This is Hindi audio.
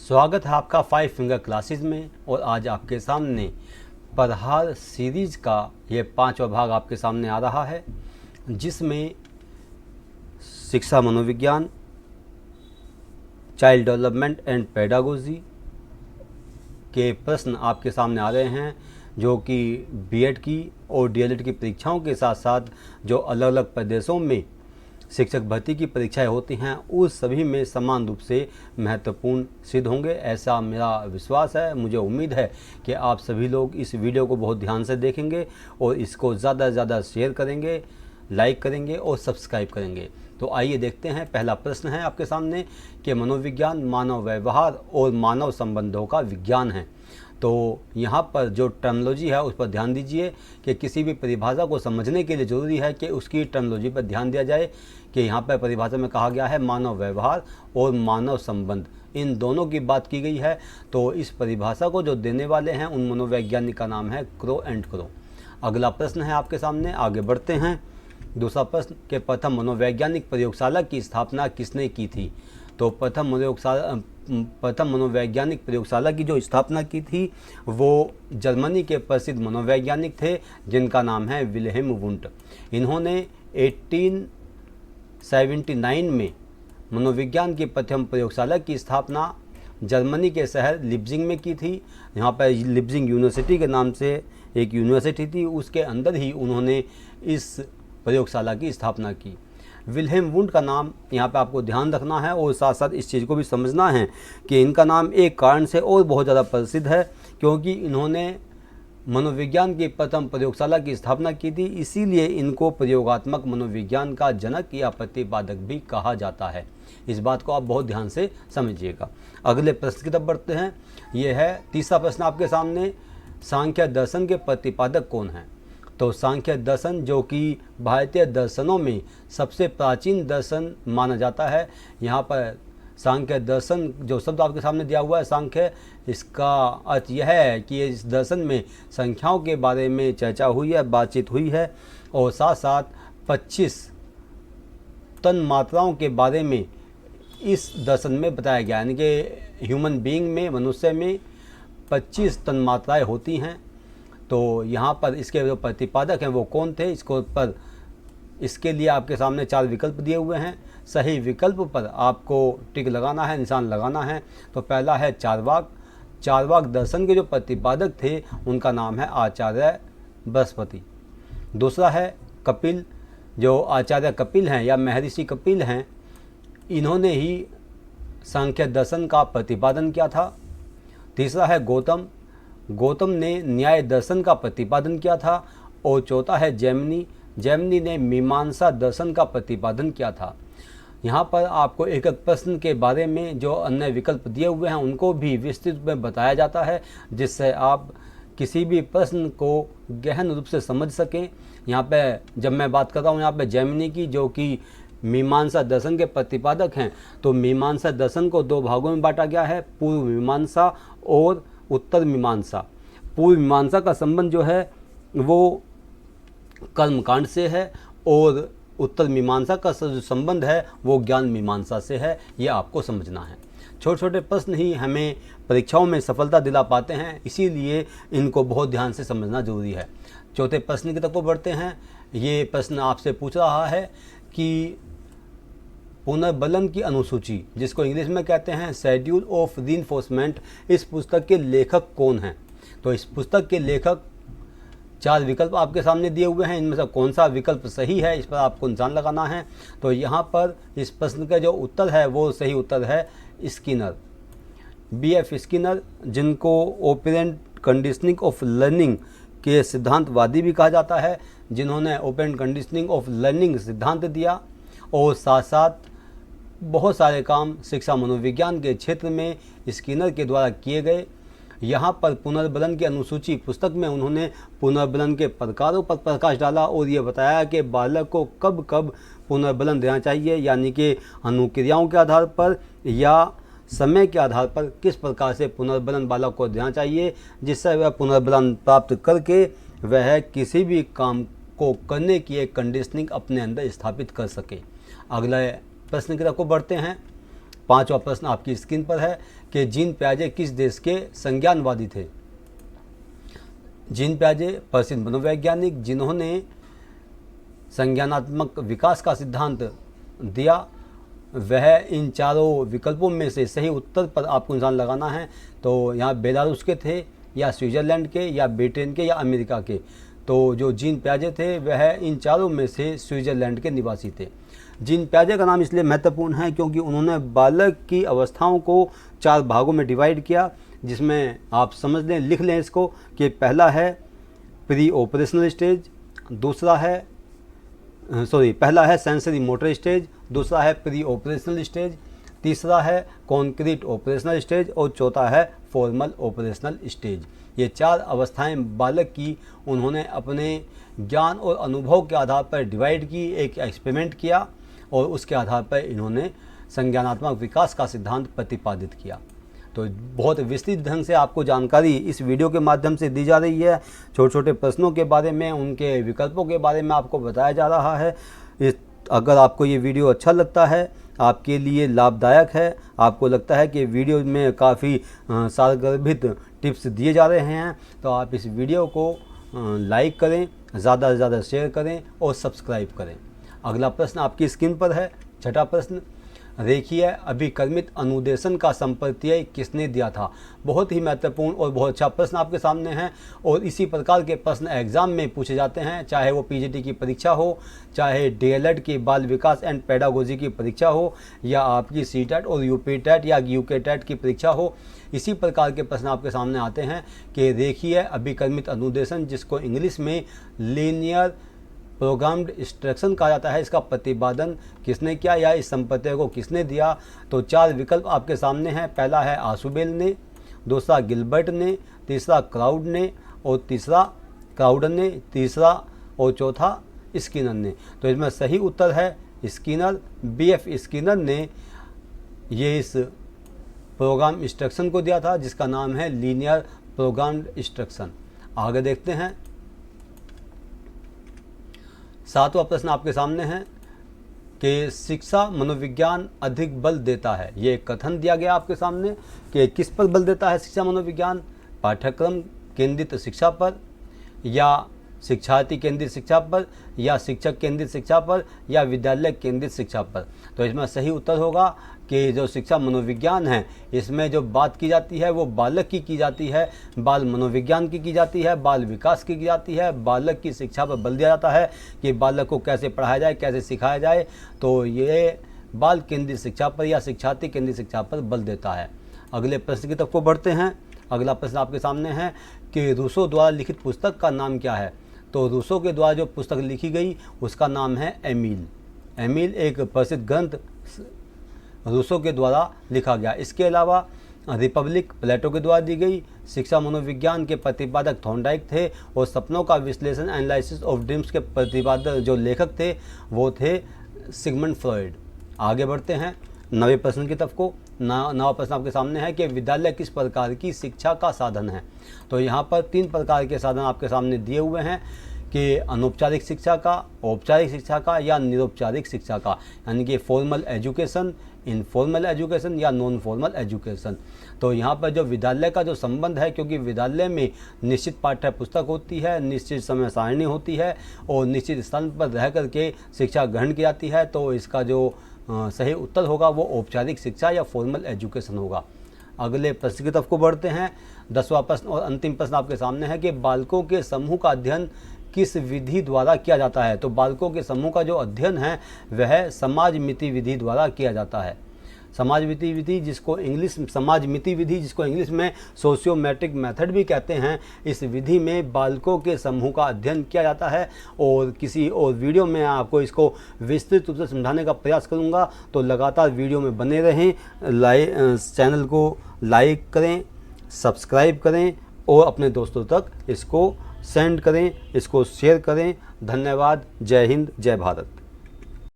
स्वागत है आपका 5 फिंगर क्लासेस में। और आज आपके सामने पदहार सीरीज का ये 5वां भाग आपके सामने आ रहा है, जिसमें शिक्षा मनोविज्ञान, चाइल्ड डेवलपमेंट एंड पेडागोजी के प्रश्न आपके सामने आ रहे हैं, जो कि बीएड की और डीएलएड की परीक्षाओं के साथ साथ जो अलग अलग प्रदेशों में शिक्षक भर्ती की परीक्षाएं होती हैं उस सभी में समान रूप से महत्वपूर्ण सिद्ध होंगे, ऐसा मेरा विश्वास है। मुझे उम्मीद है कि आप सभी लोग इस वीडियो को बहुत ध्यान से देखेंगे और इसको ज़्यादा से ज़्यादा शेयर करेंगे, लाइक करेंगे और सब्सक्राइब करेंगे। तो आइए देखते हैं। पहला प्रश्न है आपके सामने कि मनोविज्ञान मानव व्यवहार और मानव संबंधों का विज्ञान है। तो यहाँ पर जो टर्मिनोलॉजी है उस पर ध्यान दीजिए कि किसी भी परिभाषा को समझने के लिए ज़रूरी है कि उसकी टर्मिनोलॉजी पर ध्यान दिया जाए कि यहाँ पर परिभाषा में कहा गया है मानव व्यवहार और मानव संबंध, इन दोनों की बात की गई है। तो इस परिभाषा को जो देने वाले हैं उन मनोवैज्ञानिक का नाम है क्रो एंड क्रो। अगला प्रश्न है आपके सामने, आगे बढ़ते हैं। दूसरा प्रश्न के प्रथम मनोवैज्ञानिक प्रयोगशाला की स्थापना किसने की थी? तो प्रथम मनोवैज्ञानिक प्रयोगशाला की जो स्थापना की थी वो जर्मनी के प्रसिद्ध मनोवैज्ञानिक थे, जिनका नाम है विल्हेम वुंट। इन्होंने 1879 में मनोविज्ञान की प्रथम प्रयोगशाला की स्थापना जर्मनी के शहर लिप्जिंग में की थी। यहाँ पर लिप्जिंग यूनिवर्सिटी के नाम से एक यूनिवर्सिटी थी, उसके अंदर ही उन्होंने इस प्रयोगशाला की स्थापना की। विल्हेम वुंट का नाम यहाँ पे आपको ध्यान रखना है और साथ साथ इस चीज़ को भी समझना है कि इनका नाम एक कारण से और बहुत ज़्यादा प्रसिद्ध है, क्योंकि इन्होंने मनोविज्ञान की प्रथम प्रयोगशाला की स्थापना की थी, इसीलिए इनको प्रयोगात्मक मनोविज्ञान का जनक या प्रतिपादक भी कहा जाता है। इस बात को आप बहुत ध्यान से समझिएगा। अगले प्रश्न की तरफ बढ़ते हैं। ये है तीसरा प्रश्न आपके सामने, सांख्य दर्शन के प्रतिपादक कौन हैं? तो सांख्य दर्शन, जो कि भारतीय दर्शनों में सबसे प्राचीन दर्शन माना जाता है। यहाँ पर सांख्य दर्शन जो शब्द आपके सामने दिया हुआ है सांख्य, इसका अर्थ यह है कि इस दर्शन में संख्याओं के बारे में चर्चा हुई है, बातचीत हुई है, और साथ साथ 25 तन मात्राओं के बारे में इस दर्शन में बताया गया, यानी कि ह्यूमन बीइंग में, मनुष्य में 25 तन मात्राएँ होती हैं। तो यहाँ पर इसके जो प्रतिपादक हैं वो कौन थे, इसके लिए आपके सामने 4 विकल्प दिए हुए हैं। सही विकल्प पर आपको टिक लगाना है, निशान लगाना है। तो पहला है चारवाक। चारवाक दर्शन के जो प्रतिपादक थे उनका नाम है आचार्य बृहस्पति। दूसरा है कपिल। जो आचार्य कपिल हैं या महर्षि कपिल हैं, इन्होंने ही सांख्य दर्शन का प्रतिपादन किया था। तीसरा है गौतम। गौतम ने न्याय दर्शन का प्रतिपादन किया था। और चौथा है जैमिनी। जैमिनी ने मीमांसा दर्शन का प्रतिपादन किया था। यहाँ पर आपको एक एक प्रश्न के बारे में जो अन्य विकल्प दिए हुए हैं उनको भी विस्तृत में बताया जाता है, जिससे आप किसी भी प्रश्न को गहन रूप से समझ सकें। यहाँ पे जब मैं बात कर रहा हूँ यहाँ पे जैमिनी की, जो कि मीमांसा दर्शन के प्रतिपादक हैं, तो मीमांसा दर्शन को 2 भागों में बांटा गया है, पूर्व मीमांसा और उत्तर मीमांसा। पूर्व मीमांसा का संबंध जो है वो कर्मकांड से है, और उत्तर मीमांसा का जो संबंध है वो ज्ञान मीमांसा से है। ये आपको समझना है। छोटे छोटे प्रश्न ही हमें परीक्षाओं में सफलता दिला पाते हैं, इसीलिए इनको बहुत ध्यान से समझना जरूरी है। चौथे प्रश्न की तरफ बढ़ते हैं। ये प्रश्न आपसे पूछ रहा है कि पुनर्बलन की अनुसूची, जिसको इंग्लिश में कहते हैं शेड्यूल ऑफ रीइंफोर्समेंट, इस पुस्तक के लेखक कौन हैं? तो इस पुस्तक के लेखक 4 विकल्प आपके सामने दिए हुए हैं, इनमें से कौन सा विकल्प सही है इस पर आपको निशान लगाना है। तो यहाँ पर इस प्रश्न का जो उत्तर है वो सही उत्तर है स्किनर, BF स्किनर, जिनको ओपेरेंट कंडीशनिंग ऑफ लर्निंग के सिद्धांतवादी भी कहा जाता है, जिन्होंने ओपेरेंट कंडीशनिंग ऑफ लर्निंग सिद्धांत दिया और साथ साथ बहुत सारे काम शिक्षा मनोविज्ञान के क्षेत्र में स्किनर के द्वारा किए गए। यहाँ पर पुनर्बलन की अनुसूची पुस्तक में उन्होंने पुनर्बलन के प्रकारों पर प्रकाश डाला और ये बताया कि बालक को कब कब पुनर्बलन देना चाहिए, यानी कि अनुक्रियाओं के आधार पर या समय के आधार पर किस प्रकार से पुनर्बलन बालक को देना चाहिए, जिससे वह पुनर्बलन प्राप्त करके वह किसी भी काम को करने की एक कंडीशनिंग अपने अंदर स्थापित कर सके। अगले प्रश्न की तरफ को बढ़ते हैं। 5वां प्रश्न आपकी स्क्रीन पर है कि जीन पियाजे किस देश के संज्ञानवादी थे। जीन पियाजे प्रसिद्ध मनोवैज्ञानिक जिन्होंने संज्ञानात्मक विकास का सिद्धांत दिया, वह इन चारों विकल्पों में से सही उत्तर पर आपको निशान लगाना है। तो यहाँ बेलारूस के थे, या स्विट्ज़रलैंड के, या ब्रिटेन के, या अमेरिका के। तो जो जीन पियाजे थे वह इन चारों में से स्विट्ज़रलैंड के निवासी थे। जीन पियाजे का नाम इसलिए महत्वपूर्ण है क्योंकि उन्होंने बालक की अवस्थाओं को 4 भागों में डिवाइड किया, जिसमें आप समझ लें, लिख लें इसको, कि पहला है प्री ऑपरेशनल स्टेज, पहला है सेंसरी मोटर स्टेज, दूसरा है प्री ऑपरेशनल स्टेज, तीसरा है कॉन्क्रीट ऑपरेशनल स्टेज और चौथा है फॉर्मल ऑपरेशनल स्टेज। ये 4 अवस्थाएं बालक की उन्होंने अपने ज्ञान और अनुभव के आधार पर डिवाइड की, एक एक्सपेरिमेंट किया और उसके आधार पर इन्होंने संज्ञानात्मक विकास का सिद्धांत प्रतिपादित किया। तो बहुत विस्तृत ढंग से आपको जानकारी इस वीडियो के माध्यम से दी जा रही है। छोटे छोटे प्रश्नों के बारे में, उनके विकल्पों के बारे में आपको बताया जा रहा है। अगर आपको ये वीडियो अच्छा लगता है, आपके लिए लाभदायक है, आपको लगता है कि वीडियो में काफ़ी सारगर्भित टिप्स दिए जा रहे हैं, तो आप इस वीडियो को लाइक करें, ज़्यादा से ज़्यादा शेयर करें और सब्सक्राइब करें। अगला प्रश्न आपकी स्क्रीन पर है, 6वां प्रश्न। रेखीय अभिकर्मित अनुदेशन का संप्रत्यय किसने दिया था। बहुत ही महत्वपूर्ण और बहुत अच्छा प्रश्न आपके सामने है, और इसी प्रकार के प्रश्न एग्जाम में पूछे जाते हैं, चाहे वो पीजीटी की परीक्षा हो, चाहे डीएलएड की बाल विकास एंड पेडागोजी की परीक्षा हो, या आपकी सीटेट और यूपी टेट या यूके टेट की परीक्षा हो। इसी प्रकार के प्रश्न आपके सामने आते हैं कि रेखीय अभिकर्मित अनुदेशन, जिसको इंग्लिश में लीनियर प्रोग्राम्ड इंस्ट्रक्शन कहा जाता है, इसका प्रतिपादन किसने किया या इस संप्रत्यय को किसने दिया। तो 4 विकल्प आपके सामने हैं। पहला है आशुबेल ने, दूसरा गिलबर्ट ने, तीसरा क्राउड ने, और तीसरा और चौथा स्किनर ने। तो इसमें सही उत्तर है स्किनर, BF स्किनर ने ये इस प्रोग्राम इंस्ट्रक्शन को दिया था, जिसका नाम है लीनियर प्रोग्राम्ड इंस्ट्रक्शन। आगे देखते हैं, 7वां प्रश्न आपके सामने है कि शिक्षा मनोविज्ञान अधिक बल देता है। ये कथन दिया गया आपके सामने कि किस पर बल देता है शिक्षा मनोविज्ञान, पाठ्यक्रम केंद्रित शिक्षा पर, या शिक्षार्थी केंद्रित शिक्षा पर, या शिक्षक केंद्रित शिक्षा पर, या विद्यालय केंद्रित शिक्षा पर। तो इसमें सही उत्तर होगा कि जो शिक्षा मनोविज्ञान है, इसमें जो बात की जाती है वो बालक की जाती है, बाल मनोविज्ञान की जाती है, बाल विकास की जाती है। बालक की शिक्षा पर बल दिया जाता है कि बालक को कैसे पढ़ाया जाए, कैसे सिखाया जाए। तो ये बाल केंद्रित शिक्षा पर या शिक्षार्थी केंद्रित शिक्षा पर बल देता है। अगले प्रश्न की तरफ को बढ़ते हैं। अगला प्रश्न आपके सामने है कि रूसो द्वारा लिखित पुस्तक का नाम क्या है। तो रूसो के द्वारा जो पुस्तक लिखी गई उसका नाम है एमील। एमील एक प्रसिद्ध ग्रंथ रूसो के द्वारा लिखा गया। इसके अलावा रिपब्लिक प्लेटो के द्वारा दी गई। शिक्षा मनोविज्ञान के प्रतिपादक थॉर्नडाइक थे, और सपनों का विश्लेषण एनालिसिस ऑफ ड्रीम्स के प्रतिपादक जो लेखक थे वो थे सिगमंड फ्रॉइड। आगे बढ़ते हैं 9वें प्रश्न की तरफ को। 9वां प्रश्न आपके सामने है कि विद्यालय किस प्रकार की शिक्षा का साधन है। तो यहाँ पर 3 प्रकार के साधन आपके सामने दिए हुए हैं कि अनौपचारिक शिक्षा का, औपचारिक शिक्षा का, या निरौपचारिक शिक्षा का, यानी कि फॉर्मल एजुकेशन, इनफॉर्मल एजुकेशन या नॉन फॉर्मल एजुकेशन। तो यहाँ पर जो विद्यालय का जो संबंध है, क्योंकि विद्यालय में निश्चित पाठ्य पुस्तक होती है, निश्चित समय सारणी होती है और निश्चित स्थान पर रह करके शिक्षा ग्रहण की जाती है, तो इसका जो सही उत्तर होगा वो औपचारिक शिक्षा या फॉर्मल एजुकेशन होगा। अगले प्रश्न की तरफ को बढ़ते हैं। 10वां प्रश्न और अंतिम प्रश्न आपके सामने है कि बालकों के समूह का अध्ययन किस विधि द्वारा किया जाता है। तो बालकों के समूह का जो अध्ययन है वह समाज मिति विधि द्वारा किया जाता है। समाज मिति विधि जिसको इंग्लिश में सोशियोमेट्रिक मेथड भी कहते हैं। इस विधि में बालकों के समूह का अध्ययन किया जाता है, और किसी और वीडियो में आपको इसको विस्तृत रूप से समझाने का प्रयास करूंगा। तो लगातार वीडियो में बने रहें, चैनल को लाइक करें, सब्सक्राइब करें और अपने दोस्तों तक इसको सेंड करें, इसको शेयर करें। धन्यवाद। जय हिंद, जय भारत।